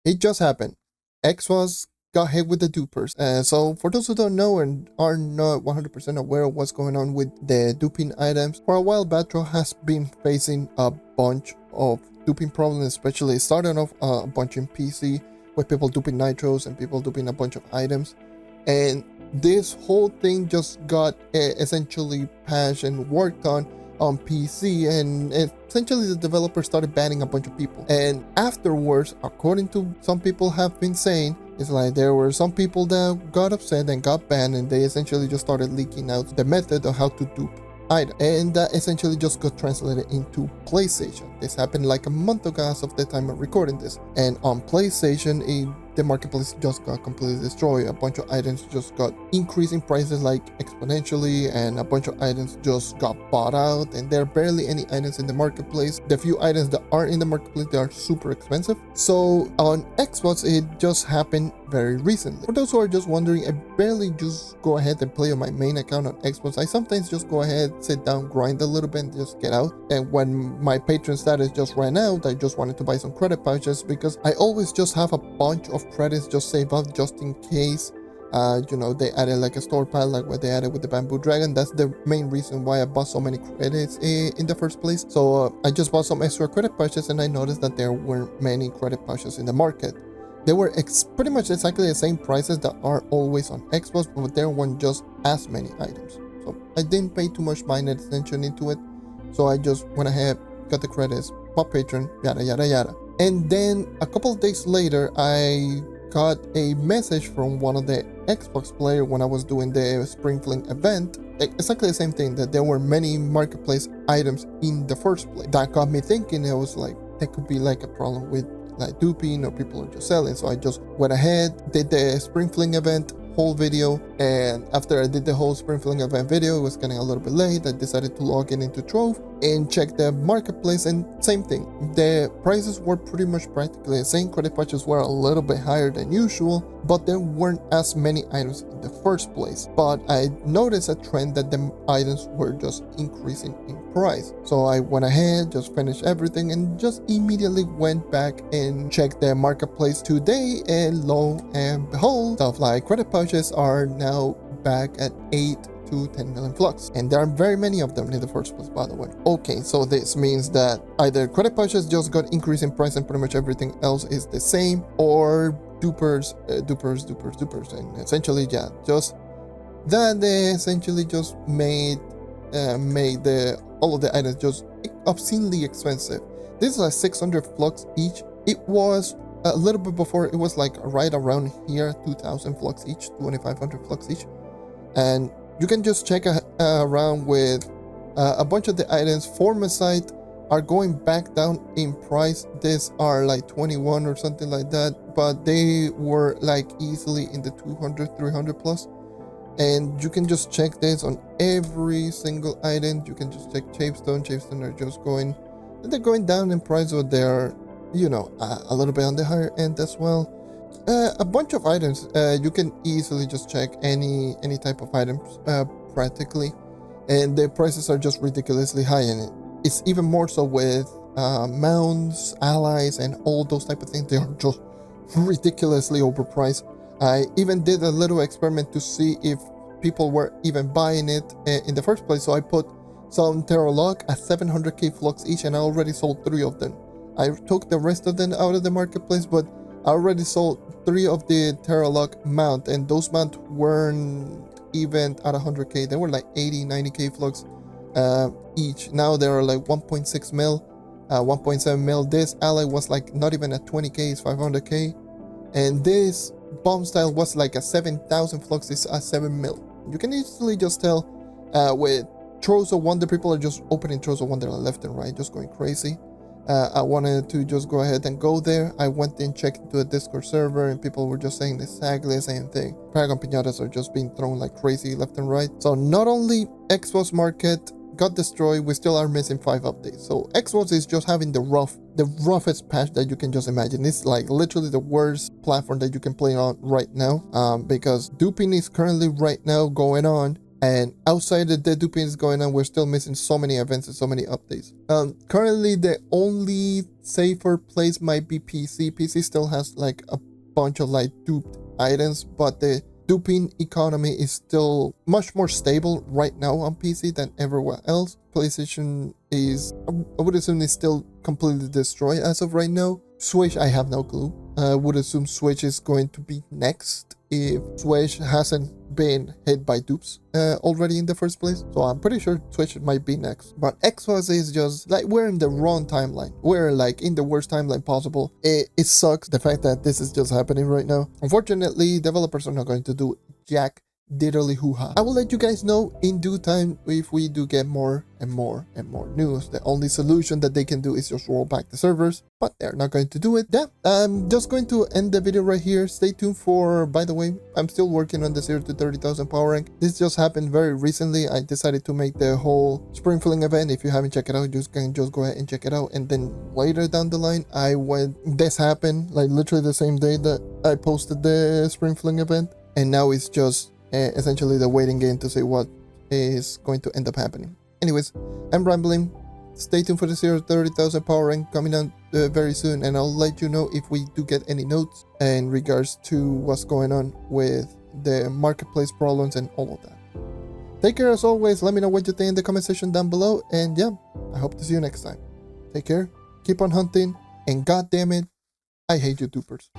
it just happened. Xbox got hit with the dupers. So for those who don't know and are not 100% aware of what's going on with the duping items, for a while Trove has been facing a bunch of duping problems, especially starting off a bunch in PC with people duping nitros and people duping a bunch of items. And this whole thing just got essentially patched and worked on PC, and essentially the developer started banning a bunch of people. And afterwards, according to some people have been saying, it's like there were some people that got upset and got banned, and they essentially just started leaking out the method of how to dupe items, and that essentially just got translated into PlayStation. This happened like a month ago as of the time of recording this, and on PlayStation the marketplace just got completely destroyed. A bunch of items just got increasing prices like exponentially, and a bunch of items just got bought out, and there are barely any items in the marketplace. The few items that are in the marketplace, they are super expensive. So on Xbox, it just happened very recently. For those who are just wondering, I barely just go ahead and play on my main account on Xbox. I sometimes just go ahead, sit down, grind a little bit, and just get out. And when my patron status just ran out, I just wanted to buy some credit pouches, because I always just have a bunch of credits just saved up just in case. They added like a store pile like what they added with the bamboo dragon. That's the main reason why I bought so many credits in the first place. So I just bought some extra credit pouches, and I noticed that there weren't many credit pouches in the market. They were pretty much exactly the same prices that are always on Xbox, but there weren't just as many items. So I didn't pay too much mind attention into it. So I just went ahead, got the credits, bought patron, yada yada yada. And then a couple of days later, I got a message from one of the Xbox players when I was doing the Spring Fling event. Exactly the same thing, that there were many marketplace items in the first place. That got me thinking. I was like, there could be like a problem with like duping, or people are just selling. So I just went ahead, did the Spring Fling event whole video, and after I did the whole Spring Fling event video, it was getting a little bit late. I decided to log in into Trove and check the marketplace, and same thing, the prices were pretty much practically the same. Credit patches were a little bit higher than usual, but there weren't as many items in the first place. But I noticed a trend that the items were just increasing in price. So I went ahead, just finished everything, and just immediately went back and checked the marketplace today, and lo and behold, stuff like credit pouches are now back at 8 to 10 million flux, and there are very many of them in the first place, by the way. Okay, so this means that either credit pouches just got increased in price and pretty much everything else is the same, or dupers, and essentially, yeah, just that they essentially just made the all of the items just obscenely expensive. This is like 600 flux each. It was a little bit before, it was like right around here, 2,000 flux each, 2,500 flux each. And you can just check around with a bunch of the items. Formicite are going back down in price. These are like 21 or something like that, but they were like easily in the 200, 300 plus. And you can just check this on every single item. You can just check Chapestone are just going, they're going down in price, or they're, a little bit on the higher end as well. A bunch of items, you can easily just check any type of items practically, and the prices are just ridiculously high, and it's even more so with mounts, allies, and all those type of things. They are just ridiculously overpriced. I even did a little experiment to see if people were even buying it in the first place. So I put some Terralock at 700k flux each, and I already sold 3 of them. I took the rest of them out of the marketplace, but I already sold 3 of the Terralock mount, and those mounts weren't even at 100k. They were like 80, 90k flux each. Now they are like 1.6 mil, 1.7 mil. This ally was like not even at 20k, it's 500k. And this bomb style was like a 7,000 flux, is a 7 mil. You can easily just tell with Troves of Wonder, people are just opening Troves of Wonder left and right, just going crazy. I wanted to just go ahead and go there. I went and checked into a Discord server, and people were just saying exactly the same thing. Paragon Pinatas are just being thrown like crazy left and right. So not only Xbox market got destroyed, we still are missing 5 updates. So Xbox is just having the roughest patch that you can just imagine. It's like literally the worst platform that you can play on right now, because duping is currently right now going on, And outside of the duping is going on, we're still missing so many events and so many updates. Currently, the only safer place might be PC. PC still has like a bunch of like duped items, but the duping economy is still much more stable right now on PC than everywhere else. PlayStation is, I would assume, is still completely destroyed as of right now. Switch, I have no clue. I would assume Switch is going to be next if Switch hasn't been hit by dupes already in the first place. So I'm pretty sure Switch might be next. But Xbox is just like, we're in the wrong timeline. We're like in the worst timeline possible. It sucks the fact that this is just happening right now. Unfortunately, developers are not going to do jack diddly hoo-ha. I will let you guys know in due time if we do get more and more and more news. The only solution that they can do is just roll back the servers, but they're not going to do it. Yeah, I'm just going to end the video right here. Stay tuned for, by the way, I'm still working on the 0 to 30,000 power rank. This just happened very recently. I decided to make the whole spring filling event. If you haven't checked it out, you can just go ahead and check it out. And then later down the line, this happened like literally the same day that I posted the spring filling event. And now it's just essentially the waiting game to see what is going to end up happening. Anyways, I'm rambling. Stay tuned for the 0 to 30,000 power rank coming out very soon, and I'll let you know if we do get any notes in regards to what's going on with the marketplace problems and all of that. Take care as always. Let me know what you think in the comment section down below, and yeah, I hope to see you next time. Take care, keep on hunting, and god damn it, I hate you dupers.